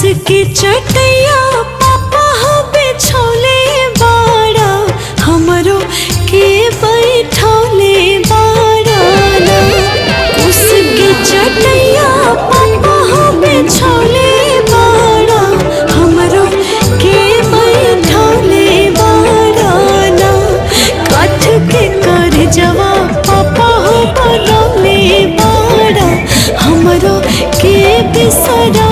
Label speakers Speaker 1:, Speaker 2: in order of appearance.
Speaker 1: उसके चटैया पापा हो बिछौले बाड़ा हमरो के बैठौले बाड़ा ना। उसके चटैया पापा हो बिछौले बाड़ा हमरो के बैठौले बाड़ा ना। काठ के कर जवा पापा हो बनौले बाड़ा हमरो के बिसरा